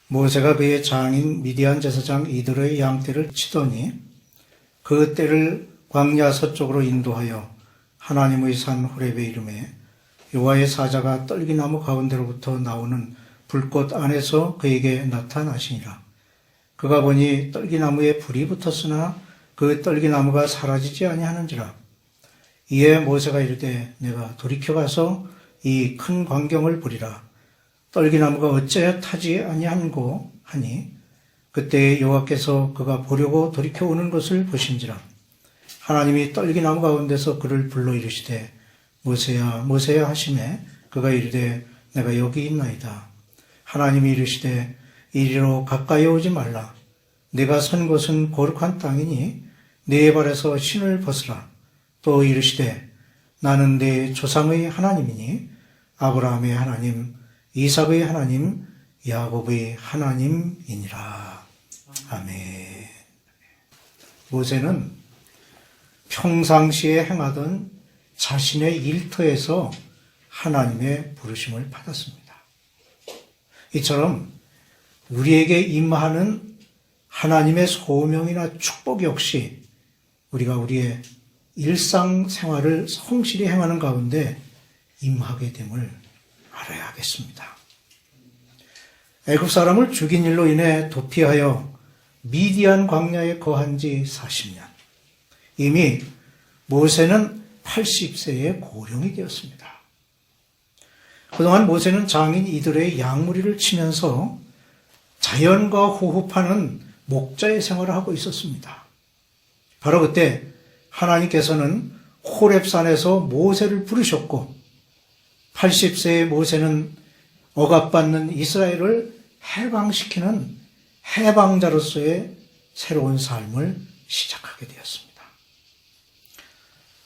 모세가 그의 장인 미디안 제사장 이들의 양떼를 치더니 그 떼를 광야 서쪽으로 인도하여 하나님의 산 호렙에 이르매 여호와의 사자가 떨기나무 가운데로부터 나오는 불꽃 안에서 그에게 나타나시니라. 그가 보니 떨기나무에 불이 붙었으나 그 떨기나무가 사라지지 아니하는지라. 이에 모세가 이르되 내가 돌이켜가서 이 큰 광경을 보리라. 떨기나무가 어찌하여 타지 아니한고 하니 그때 여호와께서 그가 보려고 돌이켜 오는 것을 보신지라. 하나님이 떨기나무 가운데서 그를 불러 이르시되 모세야 모세야 하시매 그가 이르되 내가 여기 있나이다. 하나님이 이르시되 이리로 가까이 오지 말라. 내가 선 곳은 거룩한 땅이니 네 발에서 신을 벗으라. 또 이르시되 나는 네 조상의 하나님이니 아브라함의 하나님 이삭의 하나님 야곱의 하나님이니라. 아멘. 모세는 평상시에 행하던 자신의 일터에서 하나님의 부르심을 받았습니다. 이처럼 우리에게 임하는 하나님의 소명이나 축복 역시 우리가 우리의 일상생활을 성실히 행하는 가운데 임하게 됨을 알아야 하겠습니다. 애굽 사람을 죽인 일로 인해 도피하여 미디안 광야에 거한 지 40년. 이미 모세는 80세의 고령이 되었습니다. 그동안 모세는 장인 이들의 양무리를 치면서 자연과 호흡하는 목자의 생활을 하고 있었습니다. 바로 그때 하나님께서는 호렙산에서 모세를 부르셨고 80세의 모세는 억압받는 이스라엘을 해방시키는 해방자로서의 새로운 삶을 시작하게 되었습니다.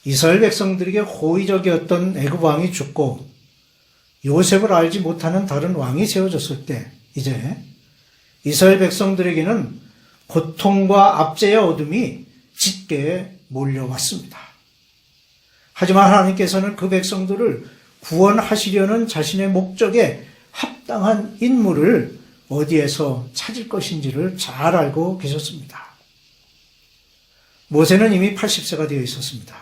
이스라엘 백성들에게 호의적이었던 애굽 왕이 죽고 요셉을 알지 못하는 다른 왕이 세워졌을 때 이제 이스라엘 백성들에게는 고통과 압제의 어둠이 짙게 몰려왔습니다. 하지만 하나님께서는 그 백성들을 구원하시려는 자신의 목적에 합당한 인물을 어디에서 찾을 것인지를 잘 알고 계셨습니다. 모세는 이미 80세가 되어 있었습니다.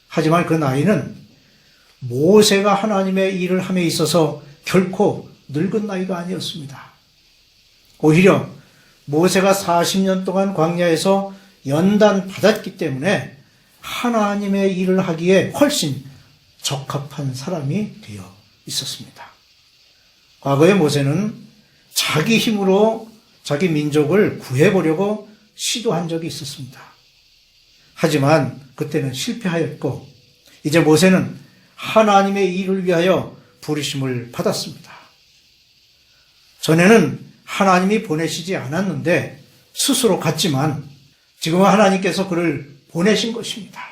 하지만 그 나이는 모세가 하나님의 일을 함에 있어서 결코 늙은 나이가 아니었습니다. 오히려 모세가 40년 동안 광야에서 연단 받았기 때문에 하나님의 일을 하기에 훨씬 적합한 사람이 되어 있었습니다. 과거의 모세는 자기 힘으로 자기 민족을 구해보려고 시도한 적이 있었습니다. 하지만 그때는 실패하였고 이제 모세는 하나님의 일을 위하여 부르심을 받았습니다. 전에는 하나님이 보내시지 않았는데 스스로 갔지만 지금은 하나님께서 그를 보내신 것입니다.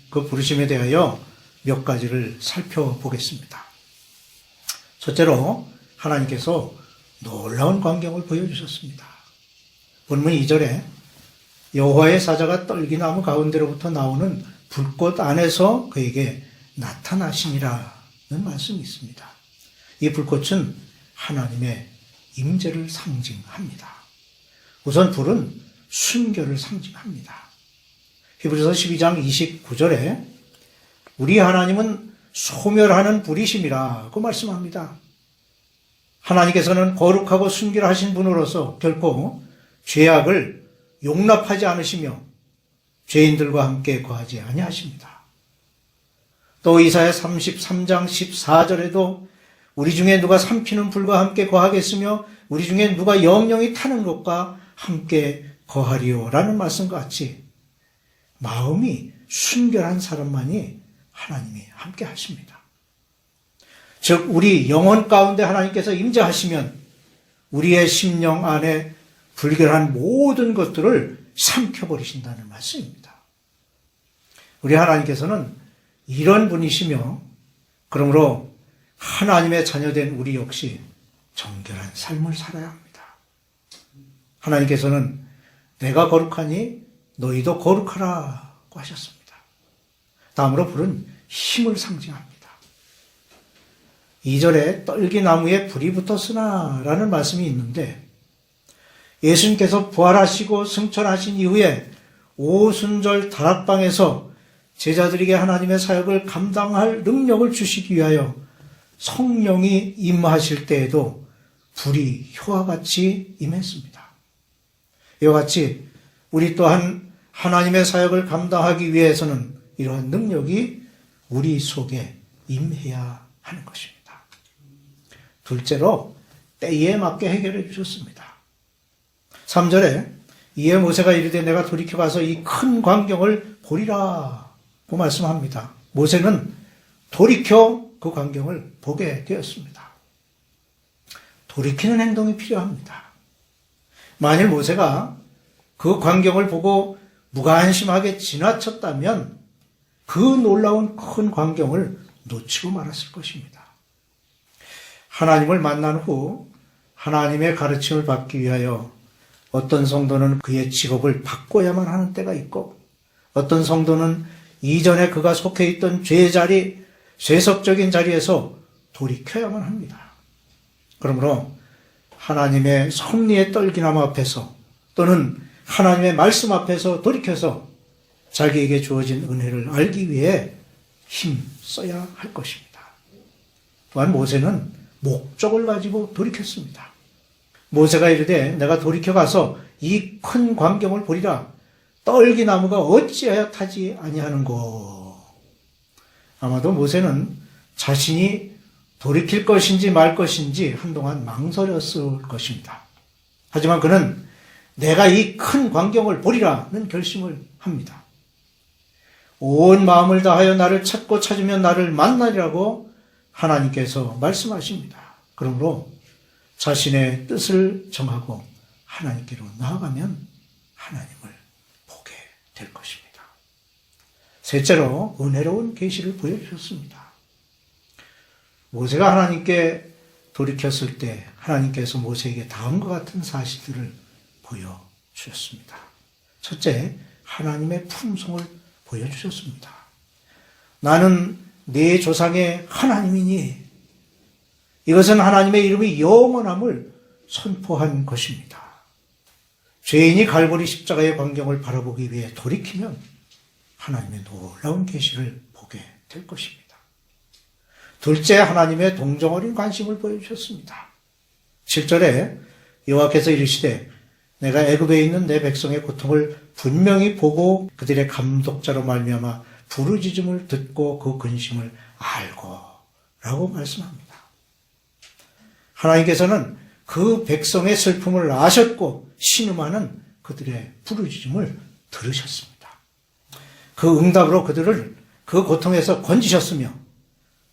그 부르심에 대하여 몇 가지를 살펴보겠습니다. 첫째로 하나님께서 놀라운 광경을 보여주셨습니다. 본문 2절에 여호와의 사자가 떨기나무 가운데로부터 나오는 불꽃 안에서 그에게 나타나시니라는 말씀이 있습니다. 이 불꽃은 하나님의 임재를 상징합니다. 우선 불은 순결을 상징합니다. 히브리서 12장 29절에 우리 하나님은 소멸하는 불이심이라고 말씀합니다. 하나님께서는 거룩하고 순결하신 분으로서 결코 죄악을 용납하지 않으시며 죄인들과 함께 거하지 아니하십니다. 또 이사야 33장 14절에도 우리 중에 누가 삼키는 불과 함께 거하겠으며 우리 중에 누가 영영이 타는 것과 함께 거하리요 라는 말씀과 같이 마음이 순결한 사람만이 하나님이 함께 하십니다. 즉 우리 영혼 가운데 하나님께서 임재하시면 우리의 심령 안에 불결한 모든 것들을 삼켜버리신다는 말씀입니다. 우리 하나님께서는 이런 분이시며 그러므로 하나님의 자녀된 우리 역시 정결한 삶을 살아야 합니다. 하나님께서는 내가 거룩하니 너희도 거룩하라고 하셨습니다. 다음으로 불은 힘을 상징합니다. 2절에 떨기나무에 불이 붙었으나 라는 말씀이 있는데, 예수님께서 부활하시고 승천하신 이후에 오순절 다락방에서 제자들에게 하나님의 사역을 감당할 능력을 주시기 위하여 성령이 임하실 때에도 불이 효와 같이 임했습니다. 이와 같이 우리 또한 하나님의 사역을 감당하기 위해서는 이러한 능력이 우리 속에 임해야 하는 것입니다. 둘째로 때에 맞게 해결해 주셨습니다. 3절에 이에 모세가 이르되 내가 돌이켜 가서 이 큰 광경을 보리라고 말씀합니다. 모세는 돌이켜 그 광경을 보게 되었습니다. 돌이키는 행동이 필요합니다. 만일 모세가 그 광경을 보고 무관심하게 지나쳤다면 그 놀라운 큰 광경을 놓치고 말았을 것입니다. 하나님을 만난 후 하나님의 가르침을 받기 위하여 어떤 성도는 그의 직업을 바꿔야만 하는 때가 있고, 어떤 성도는 이전에 그가 속해 있던 죄석적인 자리에서 돌이켜야만 합니다. 그러므로 하나님의 섭리의 떨기나무 앞에서 또는 하나님의 말씀 앞에서 돌이켜서 자기에게 주어진 은혜를 알기 위해 힘써야 할 것입니다. 또한 모세는 목적을 가지고 돌이켰습니다. 모세가 이르되 내가 돌이켜 가서 이 큰 광경을 보리라. 떨기나무가 어찌하여 타지 아니하는고. 아마도 모세는 자신이 돌이킬 것인지 말 것인지 한동안 망설였을 것입니다. 하지만 그는 내가 이 큰 광경을 보리라는 결심을 합니다. 온 마음을 다하여 나를 찾고 찾으면 나를 만나리라고 하나님께서 말씀하십니다. 그러므로 자신의 뜻을 정하고 하나님께로 나아가면 하나님을 보게 될 것입니다. 셋째로 은혜로운 계시를 보여주셨습니다. 모세가 하나님께 돌이켰을 때 하나님께서 모세에게 다음과 같은 사실들을 보여주셨습니다. 첫째, 하나님의 품성을 보여주셨습니다. 나는 네 조상의 하나님이니, 이것은 하나님의 이름이 영원함을 선포한 것입니다. 죄인이 갈보리 십자가의 광경을 바라보기 위해 돌이키면 하나님의 놀라운 계시를 보게 될 것입니다. 둘째, 하나님의 동정 어린 관심을 보여주셨습니다. 7절에 여호와께서 이르시되 내가 애굽에 있는 내 백성의 고통을 분명히 보고 그들의 감독자로 말미암아 부르짖음을 듣고 그 근심을 알고 라고 말씀합니다. 하나님께서는 그 백성의 슬픔을 아셨고 신음하는 그들의 부르짖음을 들으셨습니다. 그 응답으로 그들을 그 고통에서 건지셨으며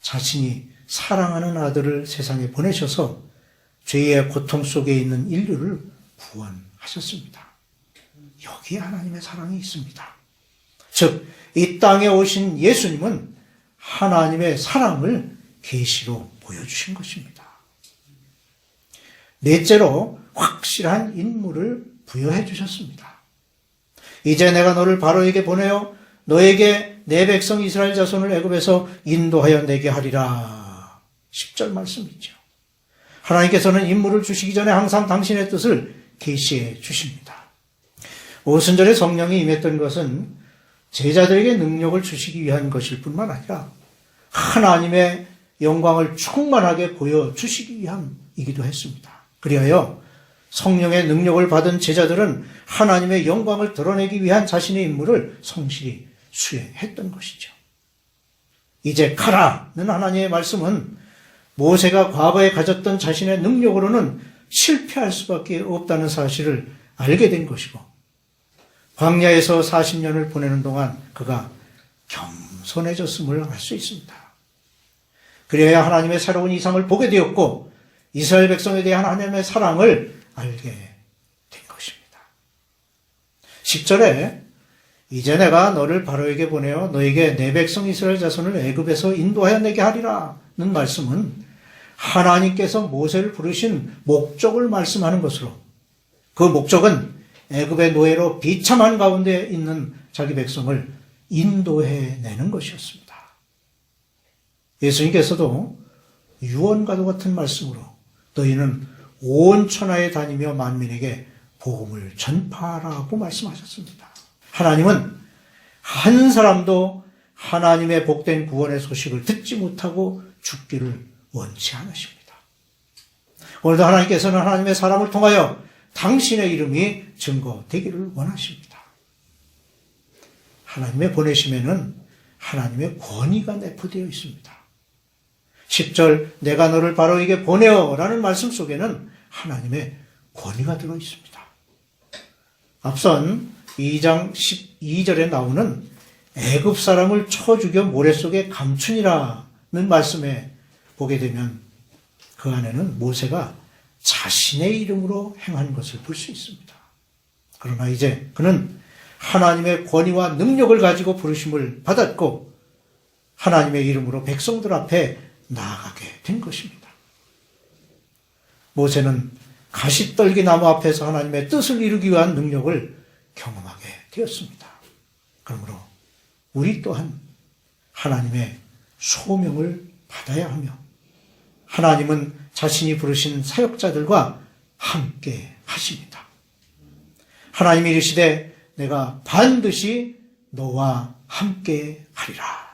자신이 사랑하는 아들을 세상에 보내셔서 죄의 고통 속에 있는 인류를 구원하셨습니다. 여기에 하나님의 사랑이 있습니다. 즉, 이 땅에 오신 예수님은 하나님의 사랑을 계시로 보여주신 것입니다. 넷째로 확실한 임무를 부여해 주셨습니다. 이제 내가 너를 바로에게 보내어 너에게 내 백성 이스라엘 자손을 애굽에서 인도하여 내게 하리라. 10절 말씀이죠. 하나님께서는 임무를 주시기 전에 항상 당신의 뜻을 계시해 주십니다. 오순절에 성령이 임했던 것은 제자들에게 능력을 주시기 위한 것일 뿐만 아니라 하나님의 영광을 충만하게 보여주시기 위함이기도 했습니다. 그리하여 성령의 능력을 받은 제자들은 하나님의 영광을 드러내기 위한 자신의 임무를 성실히 수행했던 것이죠. 이제 가라는 하나님의 말씀은 모세가 과거에 가졌던 자신의 능력으로는 실패할 수밖에 없다는 사실을 알게 된 것이고, 광야에서 40년을 보내는 동안 그가 겸손해졌음을 알 수 있습니다. 그래야 하나님의 새로운 이상을 보게 되었고 이스라엘 백성에 대한 하나님의 사랑을 알게 된 것입니다. 10절에 이제 내가 너를 바로에게 보내어 너에게 내 백성 이스라엘 자손을 애굽에서 인도하여 내게 하리라는 말씀은 하나님께서 모세를 부르신 목적을 말씀하는 것으로, 그 목적은 애굽의 노예로 비참한 가운데 있는 자기 백성을 인도해내는 것이었습니다. 예수님께서도 유언과도 같은 말씀으로 너희는 온 천하에 다니며 만민에게 복음을 전파하라고 말씀하셨습니다. 하나님은 한 사람도 하나님의 복된 구원의 소식을 듣지 못하고 죽기를 원치 않으십니다. 오늘도 하나님께서는 하나님의 사람을 통하여 당신의 이름이 증거되기를 원하십니다. 하나님의 보내심에는 하나님의 권위가 내포되어 있습니다. 10절 내가 너를 바로에게 보내어라는 말씀 속에는 하나님의 권위가 들어 있습니다. 앞선 2장 12절에 나오는 애굽 사람을 쳐 죽여 모래 속에 감춘이라는 말씀에 보게 되면 그 안에는 모세가 자신의 이름으로 행한 것을 볼 수 있습니다. 그러나 이제 그는 하나님의 권위와 능력을 가지고 부르심을 받았고 하나님의 이름으로 백성들 앞에 나아가게 된 것입니다. 모세는 가시떨기 나무 앞에서 하나님의 뜻을 이루기 위한 능력을 경험하게 되었습니다. 그러므로 우리 또한 하나님의 소명을 받아야 하며 하나님은 자신이 부르신 사역자들과 함께 하십니다. 하나님이 이르시되 내가 반드시 너와 함께 하리라.